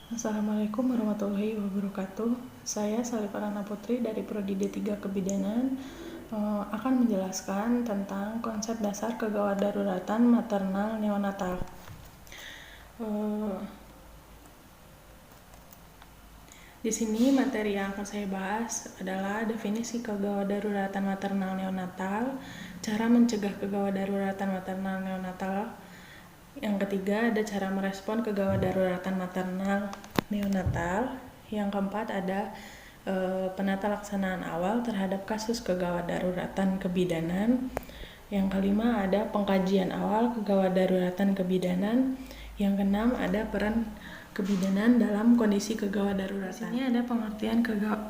Assalamualaikum warahmatullahi wabarakatuh. Saya Salifah Putri dari Prodi D3 Kebidanan akan menjelaskan tentang konsep dasar kegawat daruratan maternal neonatal. Di sini materi yang akan saya bahas adalah definisi kegawat daruratan maternal neonatal, cara mencegah kegawat daruratan maternal neonatal. Yang ketiga ada cara merespon kegawat daruratan maternal neonatal. Yang keempat ada penata laksanaan awal terhadap kasus kegawat daruratan kebidanan. Yang kelima ada pengkajian awal kegawat daruratan kebidanan. Yang keenam ada peran kebidanan dalam kondisi kegawat daruratan. Ini ada pengertian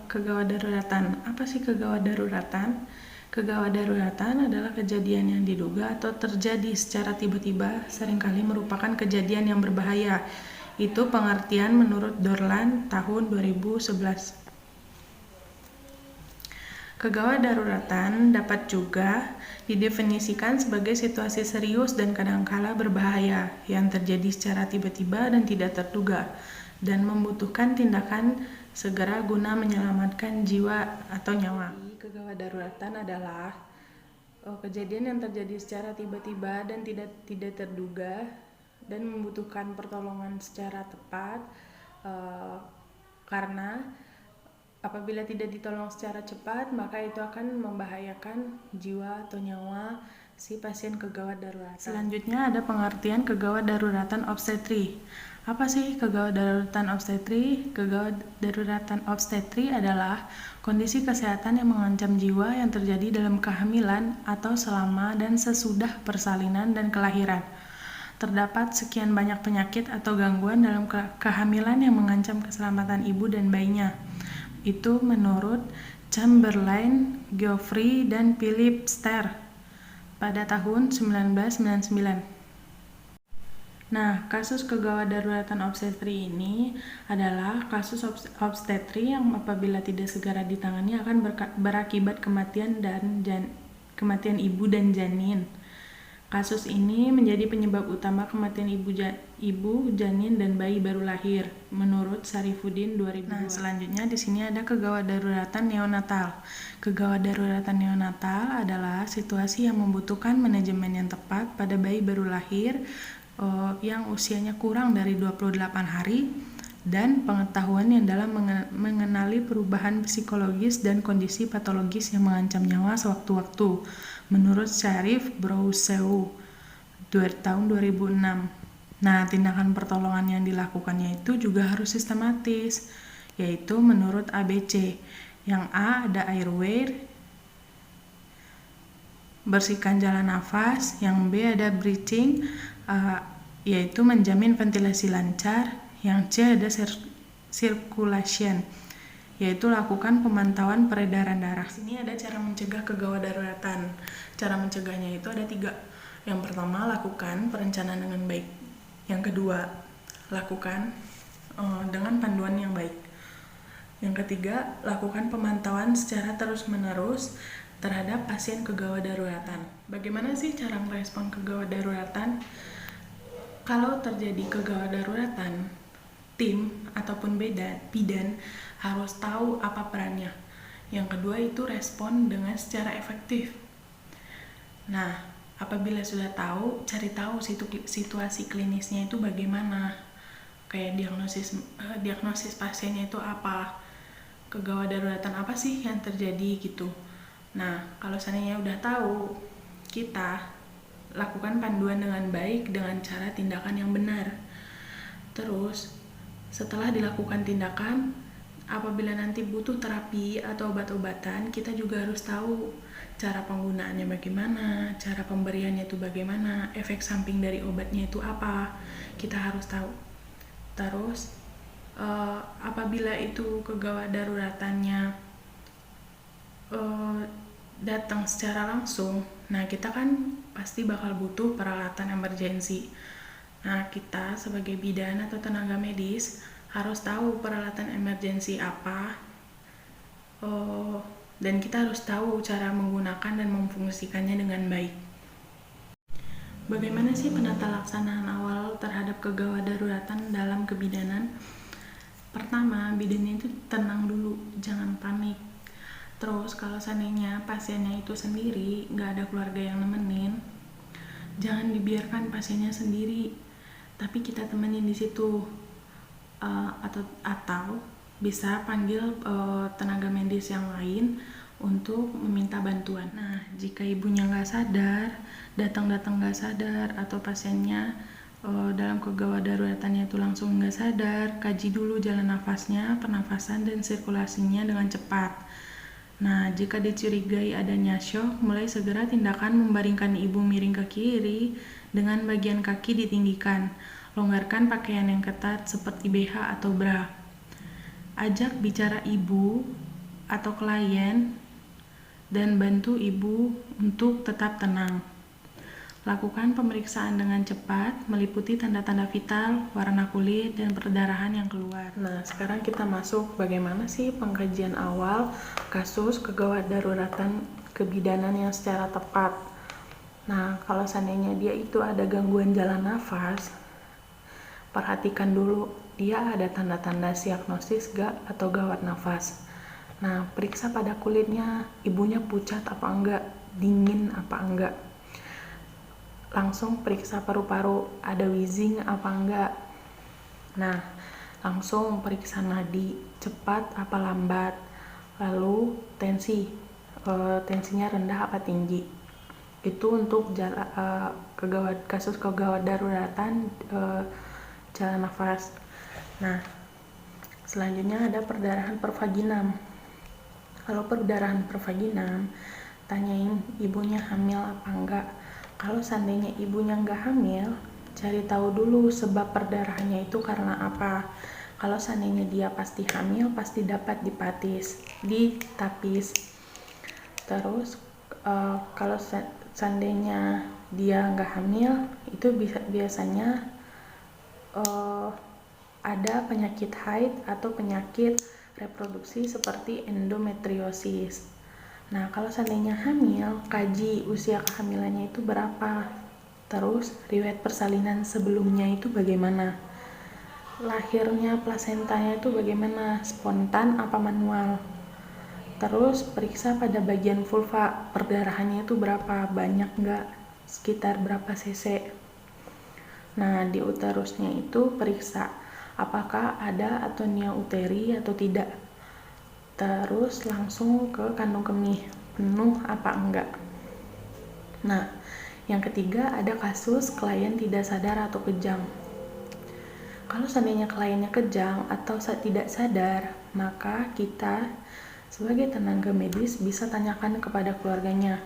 kegawat daruratan. Apa sih kegawat daruratan? Kegawat daruratan adalah kejadian yang diduga atau terjadi secara tiba-tiba, seringkali merupakan kejadian yang berbahaya. Itu pengertian menurut Dorland tahun 2011. Kegawat daruratan dapat juga didefinisikan sebagai situasi serius dan kadangkala berbahaya yang terjadi secara tiba-tiba dan tidak terduga dan membutuhkan tindakan segera guna menyelamatkan jiwa atau nyawa. Kegawat daruratan adalah kejadian yang terjadi secara tiba-tiba dan tidak terduga dan membutuhkan pertolongan secara tepat karena apabila tidak ditolong secara cepat, maka itu akan membahayakan jiwa atau nyawa si pasien kegawat daruratan. Selanjutnya ada pengertian kegawat daruratan obstetri. Apa sih kegawat daruratan obstetri? Kegawat daruratan obstetri adalah kondisi kesehatan yang mengancam jiwa yang terjadi dalam kehamilan atau selama dan sesudah persalinan dan kelahiran. Terdapat sekian banyak penyakit atau gangguan dalam kehamilan yang mengancam keselamatan ibu dan bayinya. Itu menurut Chamberlain, Geoffrey, dan Philip Ster pada tahun 1999. Nah, kasus kegawat daruratan obstetri ini adalah kasus obstetri yang apabila tidak segera ditangani akan berakibat kematian ibu dan janin. Kasus ini menjadi penyebab utama kematian ibu, janin, dan bayi baru lahir, menurut Sarifuddin 2002. Nah, selanjutnya di sini ada kegawat daruratan neonatal. Kegawat daruratan neonatal adalah situasi yang membutuhkan manajemen yang tepat pada bayi baru lahir yang usianya kurang dari 28 hari dan pengetahuan yang dalam mengenali perubahan psikologis dan kondisi patologis yang mengancam nyawa sewaktu-waktu, menurut Syarif Brousseu tahun 2006. Nah, tindakan pertolongan yang dilakukannya itu juga harus sistematis, yaitu menurut ABC. Yang A ada airway, bersihkan jalan nafas. Yang B ada breathing, yaitu menjamin ventilasi lancar. Yang C ada circulation, yaitu lakukan pemantauan peredaran darah. Di sini ada cara mencegah kegawat daruratan. Cara mencegahnya itu ada 3. Yang pertama, lakukan perencanaan dengan baik. Yang kedua, lakukan dengan panduan yang baik. Yang ketiga, lakukan pemantauan secara terus-menerus terhadap pasien kegawat daruratan. Bagaimana sih cara merespon kegawat daruratan? Kalau terjadi kegawat daruratan, tim ataupun bidan harus tahu apa perannya. Yang kedua itu respon dengan secara efektif. Nah, apabila sudah tahu, cari tahu situasi klinisnya itu bagaimana. Kayak diagnosis pasiennya itu apa, kegawat daruratan apa sih yang terjadi gitu. Nah, kalau seandainya udah tahu, kita lakukan panduan dengan baik dengan cara tindakan yang benar. Terus, setelah dilakukan tindakan, apabila nanti butuh terapi atau obat-obatan, kita juga harus tahu cara penggunaannya bagaimana, cara pemberiannya itu bagaimana, efek samping dari obatnya itu apa, kita harus tahu. Terus, apabila itu kegawat daruratannya datang secara langsung, nah kita kan pasti bakal butuh peralatan emergensi. Nah, kita sebagai bidan atau tenaga medis harus tahu peralatan emergensi apa, dan kita harus tahu cara menggunakan dan memfungsikannya dengan baik. Bagaimana sih penata laksanaan awal terhadap kegawat daruratan dalam kebidanan? Pertama, bidannya itu tenang dulu, jangan panik. Terus kalau seandainya pasiennya itu sendiri, nggak ada keluarga yang nemenin, jangan dibiarkan pasiennya sendiri, tapi kita temenin di situ. Atau bisa panggil tenaga medis yang lain untuk meminta bantuan. Nah, jika ibunya nggak sadar, datang nggak sadar, atau pasiennya dalam kegawat daruratannya itu langsung nggak sadar, kaji dulu jalan nafasnya, pernafasan, dan sirkulasinya dengan cepat. Nah, jika dicurigai adanya syok, mulai segera tindakan membaringkan ibu miring ke kiri dengan bagian kaki ditinggikan. Longgarkan pakaian yang ketat seperti BH atau bra. Ajak bicara ibu atau klien dan bantu ibu untuk tetap tenang. Lakukan pemeriksaan dengan cepat, meliputi tanda-tanda vital, warna kulit, dan perdarahan yang keluar. Nah, sekarang kita masuk bagaimana sih pengkajian awal kasus kegawat daruratan kebidanan yang secara tepat. Nah, kalau seandainya dia itu ada gangguan jalan nafas, perhatikan dulu dia ada tanda-tanda diagnosis gak atau gawat nafas. Nah, periksa pada kulitnya, ibunya pucat apa enggak, dingin apa enggak. Langsung periksa paru-paru, ada wheezing apa enggak. Nah, langsung periksa nadi, cepat apa lambat. Lalu tensinya rendah apa tinggi. Itu untuk kasus kegawat daruratan jalan nafas. Nah, selanjutnya ada perdarahan pervaginam. Kalau perdarahan pervaginam, tanyain ibunya hamil apa enggak. Kalau seandainya ibunya enggak hamil, cari tahu dulu sebab perdarahannya itu karena apa. Kalau seandainya dia pasti hamil, pasti dapat ditapis. Terus kalau seandainya dia enggak hamil, itu biasanya ada penyakit haid atau penyakit reproduksi seperti endometriosis. Nah, kalau seandainya hamil, kaji usia kehamilannya itu berapa. Terus, riwayat persalinan sebelumnya itu bagaimana. Lahirnya plasentanya itu bagaimana, spontan apa manual. Terus, periksa pada bagian vulva, perdarahannya itu berapa, banyak nggak, sekitar berapa cc. Nah, di uterusnya itu periksa apakah ada atonia uteri atau tidak. Terus langsung ke kandung kemih, penuh apa enggak. Nah, yang ketiga ada kasus klien tidak sadar atau kejang. Kalau seandainya kliennya kejang atau tidak sadar, maka kita sebagai tenaga medis bisa tanyakan kepada keluarganya,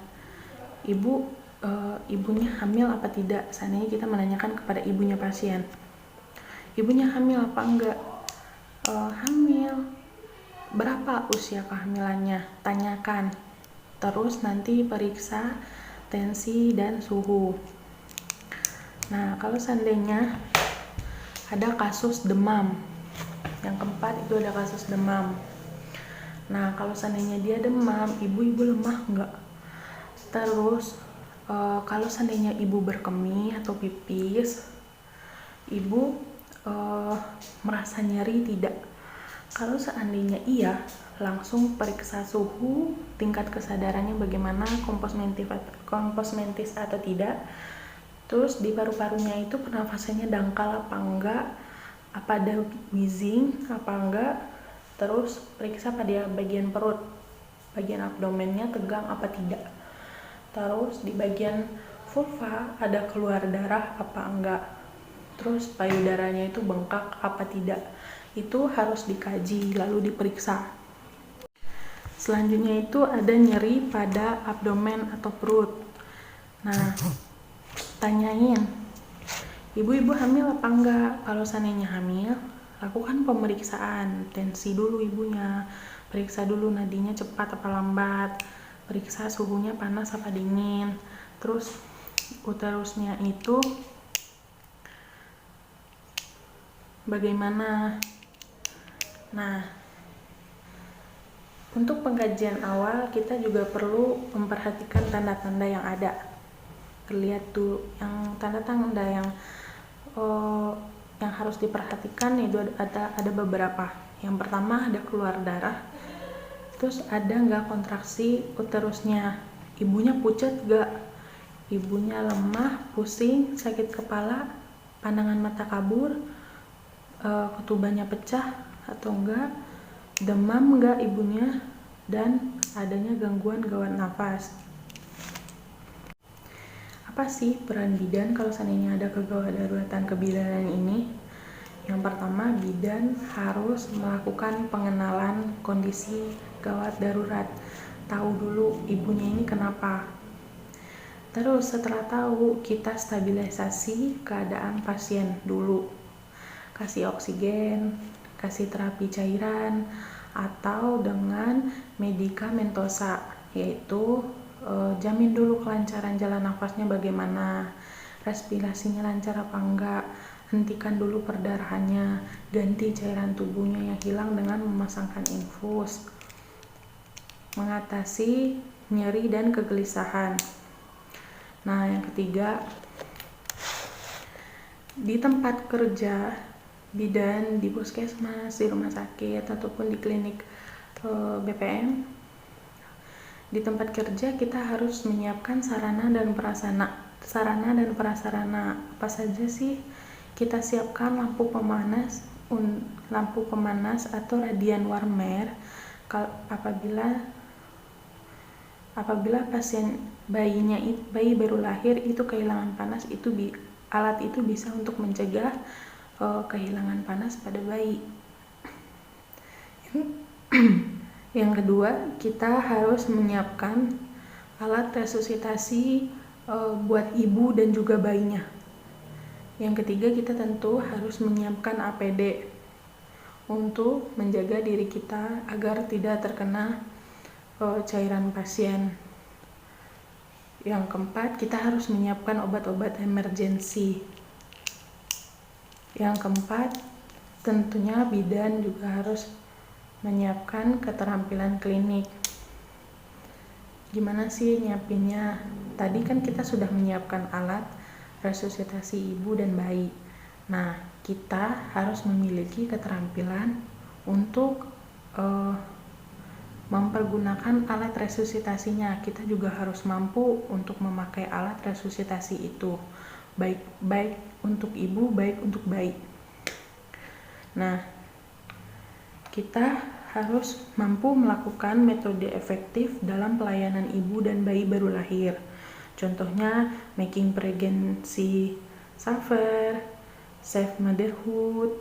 ibunya hamil apa tidak. Seandainya kita menanyakan kepada ibunya pasien, ibunya hamil apa enggak. Hamil, berapa usia kehamilannya, tanyakan. Terus nanti periksa tensi dan suhu. Nah, kalau seandainya ada kasus demam, yang keempat itu ada kasus demam. Nah, kalau seandainya dia demam, ibu lemah enggak. Terus kalau seandainya ibu berkemih atau pipis, ibu merasa nyeri tidak. Kalau seandainya iya, langsung periksa suhu, tingkat kesadarannya bagaimana, komposmentis atau tidak. Terus di paru-parunya itu pernafasannya dangkal apa enggak, apa ada wheezing apa enggak. Terus periksa pada bagian perut, bagian abdomennya tegang apa tidak. Terus di bagian vulva ada keluar darah apa enggak. Terus payudaranya itu bengkak apa tidak. Itu harus dikaji lalu diperiksa. Selanjutnya itu ada nyeri pada abdomen atau perut. Nah, tanyain, ibu hamil apa enggak. Kalau seandainya hamil, lakukan pemeriksaan tensi dulu ibunya, periksa dulu nadinya cepat apa lambat, periksa suhunya panas apa dingin. Terus uterusnya itu bagaimana. Nah, untuk pengkajian awal kita juga perlu memperhatikan tanda-tanda yang ada. Lihat tuh yang tanda-tanda yang yang harus diperhatikan itu ada beberapa. Yang pertama ada keluar darah, terus ada nggak kontraksi uterusnya, ibunya pucat gak, ibunya lemah, pusing, sakit kepala, pandangan mata kabur, ketubannya pecah atau enggak, demam enggak ibunya, dan adanya gangguan nafas. Apa sih peran bidan kalau seandainya ada kegawat daruratan kebidanan ini? Yang pertama, bidan harus melakukan pengenalan kondisi gawat darurat. Tahu dulu ibunya ini kenapa. Terus setelah tahu, kita stabilisasi keadaan pasien dulu. Kasih oksigen, kasih terapi cairan, atau dengan medikamentosa, yaitu jamin dulu kelancaran jalan nafasnya bagaimana, respirasinya lancar apa enggak, hentikan dulu perdarahannya, ganti cairan tubuhnya yang hilang dengan memasangkan infus, mengatasi nyeri dan kegelisahan. Nah, yang ketiga, di tempat kerja bidan, di puskesmas, di rumah sakit, ataupun di klinik BPM, di tempat kerja kita harus menyiapkan sarana dan prasarana. Apa saja sih? Kita siapkan lampu pemanas atau radian warmer apabila pasien bayi baru lahir itu kehilangan panas, alat itu bisa untuk mencegah kehilangan panas pada bayi. Yang kedua, kita harus menyiapkan alat resusitasi buat ibu dan juga bayinya. Yang ketiga, kita tentu harus menyiapkan APD untuk menjaga diri kita agar tidak terkena cairan pasien. Yang keempat, kita harus menyiapkan obat-obat emergensi. Yang keempat, tentunya bidan juga harus menyiapkan keterampilan klinik. Gimana sih nyiapinnya? Tadi kan kita sudah menyiapkan alat resusitasi ibu dan bayi. Nah, kita harus memiliki keterampilan untuk mempergunakan alat resusitasinya. Kita juga harus mampu untuk memakai alat resusitasi itu, baik untuk ibu, baik untuk bayi. Nah, kita harus mampu melakukan metode efektif dalam pelayanan ibu dan bayi baru lahir. Contohnya, making pregnancy safer, safe motherhood,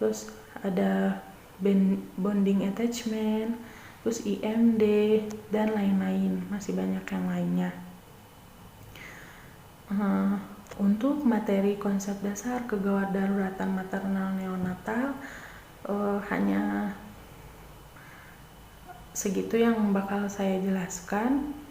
terus ada bonding attachment, terus IMD, dan lain-lain. Masih banyak yang lainnya. Untuk materi konsep dasar kegawat daruratan maternal neonatal hanya segitu yang bakal saya jelaskan.